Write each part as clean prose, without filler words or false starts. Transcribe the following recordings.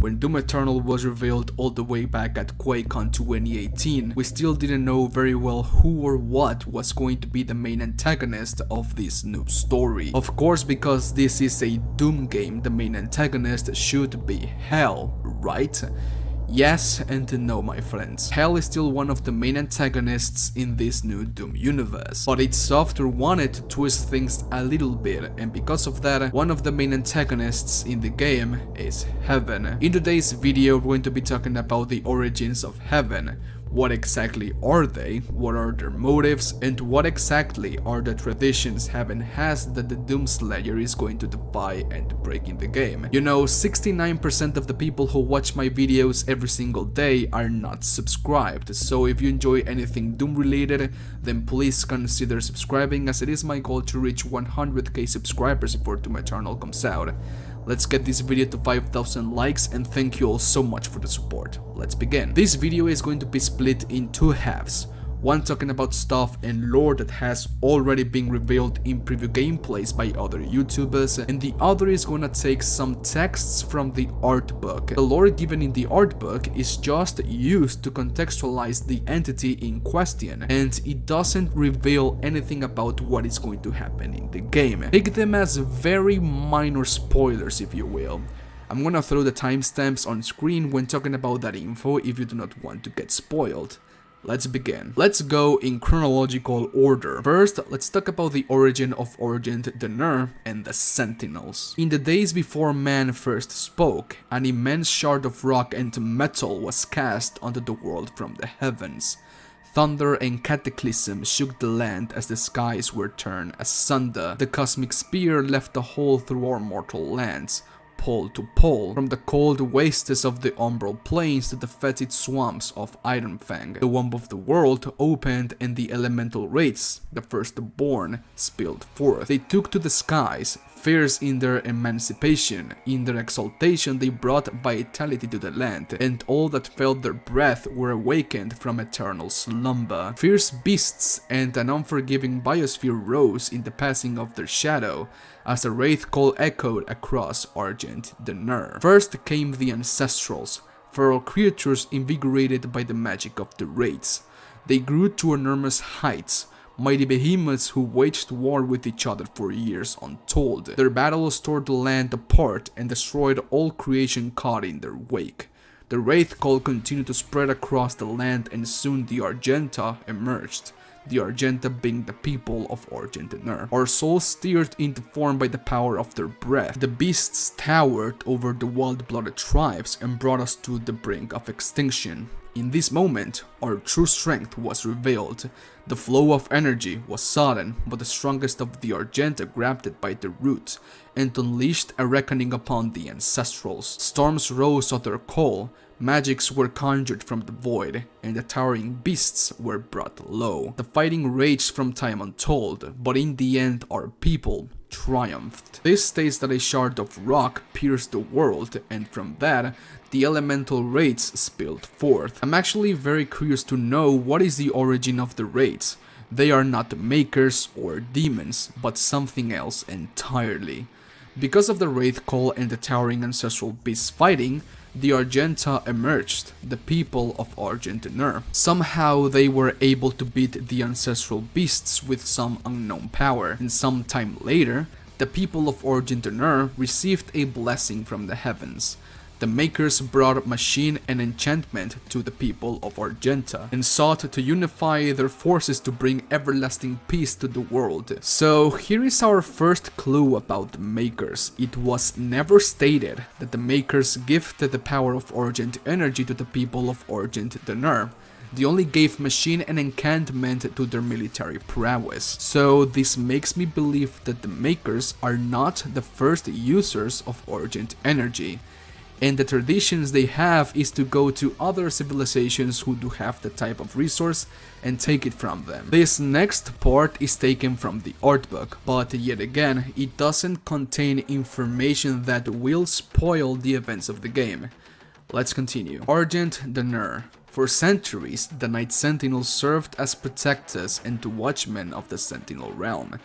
When Doom Eternal was revealed all the way back at QuakeCon 2018, we still didn't know very well who or what was going to be the main antagonist of this new story. Of course, because this is a Doom game, the main antagonist should be Hell, right? Yes and no, my friends. Hell is still one of the main antagonists in this new Doom universe, but id Software wanted to twist things a little bit, and because of that, one of the main antagonists in the game is Heaven. In today's video, we're going to be talking about the origins of Heaven. What exactly are they, what are their motives, and what exactly are the traditions Heaven has that the Doomslayer is going to defy and break in the game. You know, 69% of the people who watch my videos every single day are not subscribed, so if you enjoy anything Doom related, then please consider subscribing, as it is my goal to reach 100k subscribers before Doom Eternal comes out. Let's get this video to 5,000 likes, and thank you all so much for the support. Let's begin. This video is going to be split in two halves. One talking about stuff and lore that has already been revealed in preview gameplays by other YouTubers, and the other is gonna take some texts from the art book. The lore given in the art book is just used to contextualize the entity in question, and it doesn't reveal anything about what is going to happen in the game. Take them as very minor spoilers, if you will. I'm gonna throw the timestamps on screen when talking about that info if you do not want to get spoiled. Let's begin. Let's go in chronological order. First, let's talk about the origin of Argent and the Sentinels. In the days before man first spoke, an immense shard of rock and metal was cast onto the world from the heavens. Thunder and cataclysm shook the land as the skies were turned asunder. The cosmic spear left a hole through our mortal lands, pole to pole, from the cold wastes of the umbral plains to the fetid swamps of Ironfang. The womb of the world opened and the elemental wraiths, the firstborn, spilled forth. They took to the skies, fierce in their emancipation. In their exaltation they brought vitality to the land, and all that felt their breath were awakened from eternal slumber. Fierce beasts and an unforgiving biosphere rose in the passing of their shadow, as a wraith call echoed across Argent and Wraith. First came the Ancestrals, feral creatures invigorated by the magic of the wraiths. They grew to enormous heights, mighty behemoths who waged war with each other for years untold. Their battles tore the land apart and destroyed all creation caught in their wake. The wraith call continued to spread across the land, and soon the Argenta emerged. The Argenta being the people of Argent and Wraith. Our souls steered into form by the power of their breath. The beasts towered over the wild-blooded tribes and brought us to the brink of extinction. In this moment, our true strength was revealed. The flow of energy was sudden, but the strongest of the Argenta grabbed it by the root and unleashed a reckoning upon the Ancestrals. Storms rose at their call, magics were conjured from the void, and the towering beasts were brought low. The fighting raged from time untold, but in the end our people triumphed. This states that a shard of rock pierced the world, and from that, the elemental wraiths spilled forth. I'm actually very curious to know what is the origin of the wraiths. They are not makers or demons, but something else entirely. Because of the wraith call and the towering ancestral beasts fighting, the Argenta emerged, the people of Argent and Wraith. Somehow they were able to beat the ancestral beasts with some unknown power, and some time later, the people of Argent and Wraith received a blessing from the heavens. The Makers brought machine and enchantment to the people of Argenta and sought to unify their forces to bring everlasting peace to the world. So here is our first clue about the Makers. It was never stated that the Makers gifted the power of Argent energy to the people of Argent and Wraith. They only gave machine and enchantment to their military prowess. So this makes me believe that the Makers are not the first users of Argent energy. And the traditions they have is to go to other civilizations who do have the type of resource and take it from them. This next part is taken from the art book, but yet again, it doesn't contain information that will spoil the events of the game. Let's continue. Argent and Wraith. For centuries, the Night Sentinels served as protectors and watchmen of the Sentinel realm.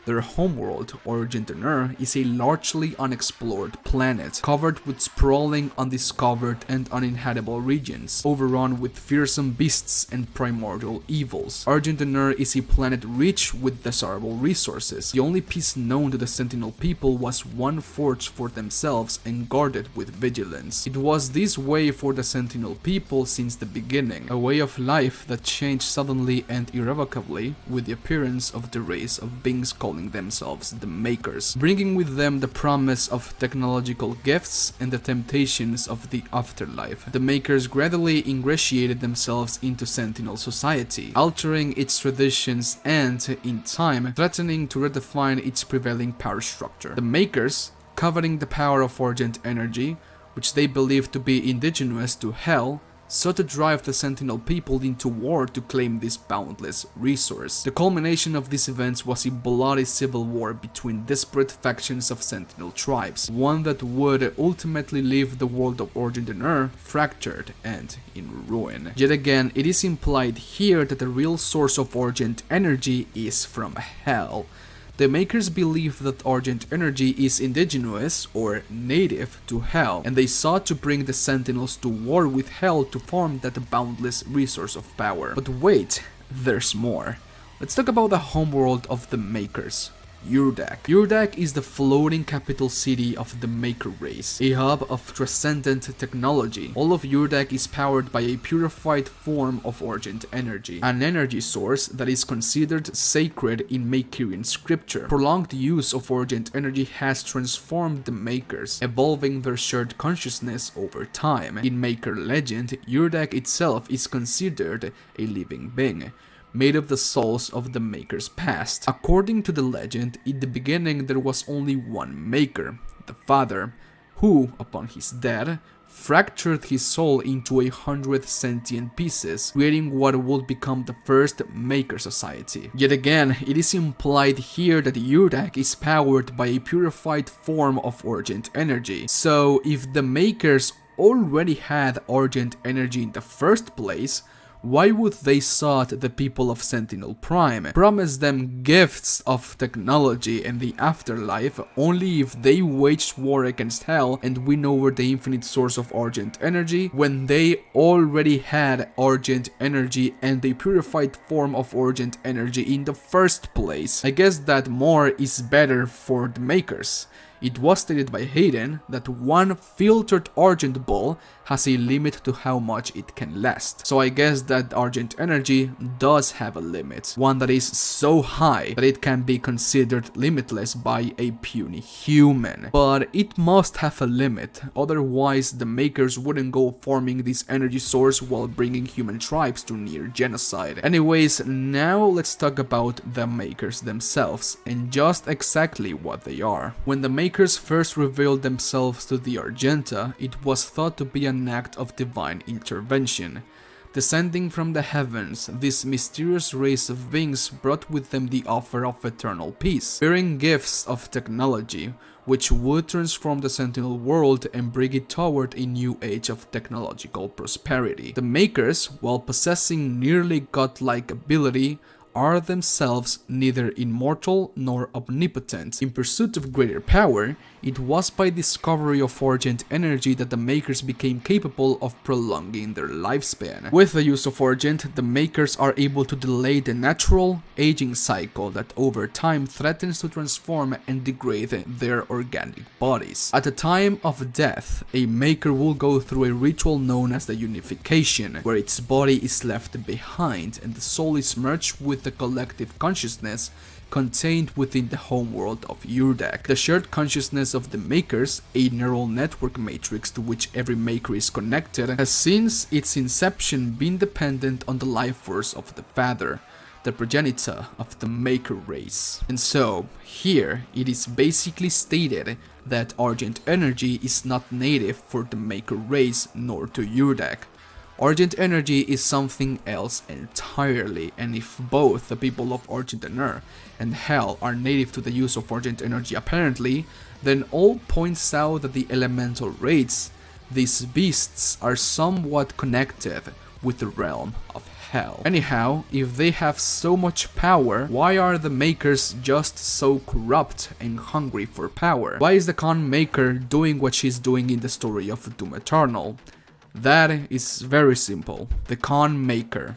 Their homeworld, Argenta and Wraith, is a largely unexplored planet, covered with sprawling, undiscovered and uninhabitable regions, overrun with fearsome beasts and primordial evils. Argenta and Wraith is a planet rich with desirable resources. The only piece known to the Sentinel people was one forged for themselves and guarded with vigilance. It was this way for the Sentinel people since the beginning, a way of life that changed suddenly and irrevocably with the appearance of the race of beings calling themselves the Makers, bringing with them the promise of technological gifts and the temptations of the afterlife. The Makers gradually ingratiated themselves into Sentinel society, altering its traditions and, in time, threatening to redefine its prevailing power structure. The Makers, coveting the power of Argent energy, which they believed to be indigenous to Hell, sought to drive the Sentinel people into war to claim this boundless resource. The culmination of these events was a bloody civil war between disparate factions of Sentinel tribes, one that would ultimately leave the world of Argent and Wraith fractured and in ruin. Yet again, it is implied here that the real source of Argent energy is from Hell. The Makers believe that Argent energy is indigenous or native to Hell, and they sought to bring the Sentinels to war with Hell to farm that boundless resource of power. But wait, there's more. Let's talk about the homeworld of the Makers. Urdak. Urdak is the floating capital city of the Makyr race, a hub of transcendent technology. All of Urdak is powered by a purified form of Argent energy, an energy source that is considered sacred in Makyrian scripture. Prolonged use of Argent energy has transformed the Makers, evolving their shared consciousness over time. In Makyr legend, Urdak itself is considered a living being, made of the souls of the Makers past. According to the legend, in the beginning there was only one Maker, the Father, who, upon his death, fractured his soul into 100 sentient pieces, creating what would become the first Maker society. Yet again, it is implied here that Urdak is powered by a purified form of Argent energy. So, if the Makers already had Argent energy in the first place, why would they sought the people of Sentinel Prime, promise them gifts of technology and the afterlife only if they waged war against Hell and win over the infinite source of Argent energy, when they already had Argent energy and a purified form of Argent energy in the first place? I guess that more is better for the Makers. It was stated by Hayden that one filtered Argent ball has a limit to how much it can last. So I guess that Argent energy does have a limit, one that is so high that it can be considered limitless by a puny human. But it must have a limit, otherwise the Makers wouldn't go forming this energy source while bringing human tribes to near genocide. Anyways, now let's talk about the Makers themselves and just exactly what they are. When the Makers first revealed themselves to the Argenta, it was thought to be an act of divine intervention. Descending from the heavens, this mysterious race of beings brought with them the offer of eternal peace, bearing gifts of technology, which would transform the Sentinel world and bring it toward a new age of technological prosperity. The Makers, while possessing nearly godlike ability, are themselves neither immortal nor omnipotent. In pursuit of greater power, it was by discovery of Argent energy that the Makers became capable of prolonging their lifespan. With the use of Argent, the Makers are able to delay the natural aging cycle that over time threatens to transform and degrade their organic bodies. At the time of death, a Maker will go through a ritual known as the Unification, where its body is left behind and the soul is merged with the collective consciousness contained within the homeworld of Urdak. The shared consciousness of the Makers, a neural network matrix to which every Maker is connected, has since its inception been dependent on the life force of the Father, the progenitor of the Makyr race. And so, here it is basically stated that Argent energy is not native for the Makyr race nor to Urdak. Argent energy is something else entirely, and if both the people of Argent and Wraith and Hell are native to the use of Argent energy apparently, then all points out that the elemental rates, these beasts, are somewhat connected with the realm of hell. Anyhow, if they have so much power, why are the Makers just so corrupt and hungry for power? Why is the Khan Maker doing what she's doing in the story of Doom Eternal? That is very simple. The Khan Maker.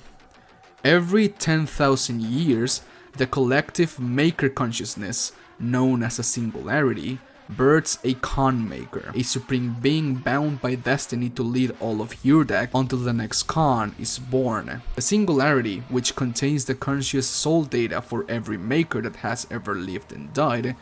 Every 10,000 years, the collective Maker consciousness, known as a singularity, births a Khan Maker, a supreme being bound by destiny to lead all of Urdak until the next Khan is born. The singularity, which contains the conscious soul data for every Maker that has ever lived and died,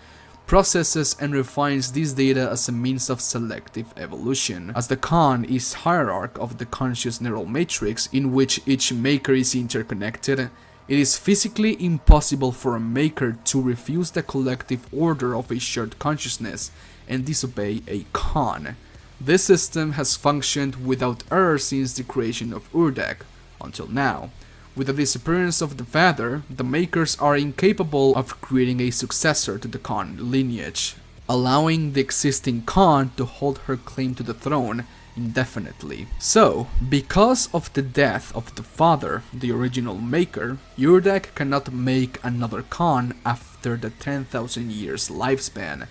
processes and refines this data as a means of selective evolution. As the Khan is hierarch of the conscious neural matrix in which each Maker is interconnected, it is physically impossible for a Maker to refuse the collective order of a shared consciousness and disobey a Khan. This system has functioned without error since the creation of Urdak, until now. With the disappearance of the father, the Makers are incapable of creating a successor to the Khan lineage, allowing the existing Khan to hold her claim to the throne indefinitely. So, because of the death of the father, the original Maker, Urdak cannot make another Khan after the 10,000 years lifespan,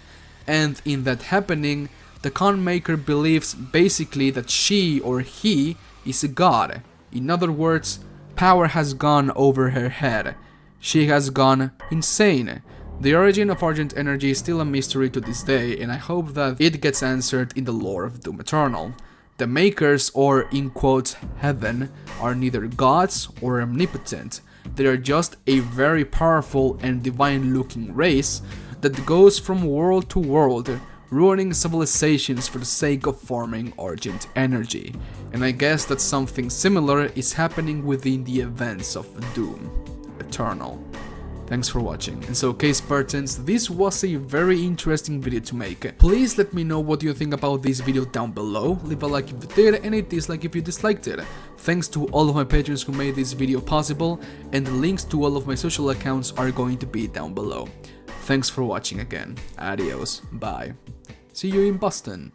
and in that happening, the Khan Maker believes basically that she or he is a god. In other words, power has gone over her head. She has gone insane. The origin of Argent energy is still a mystery to this day, and I hope that it gets answered in the lore of Doom Eternal. The Makers, or in quotes, heaven, are neither gods or omnipotent. They are just a very powerful and divine-looking race that goes from world to world, ruining civilizations for the sake of farming Argent energy. And I guess that something similar is happening within the events of Doom Eternal. Thanks for watching. And so, okay, Spartans, this was a very interesting video to make. Please let me know what you think about this video down below. Leave a like if you did and a dislike if you disliked it. Thanks to all of my patrons who made this video possible, and the links to all of my social accounts are going to be down below. Thanks for watching again. Adios. Bye. See you in Boston.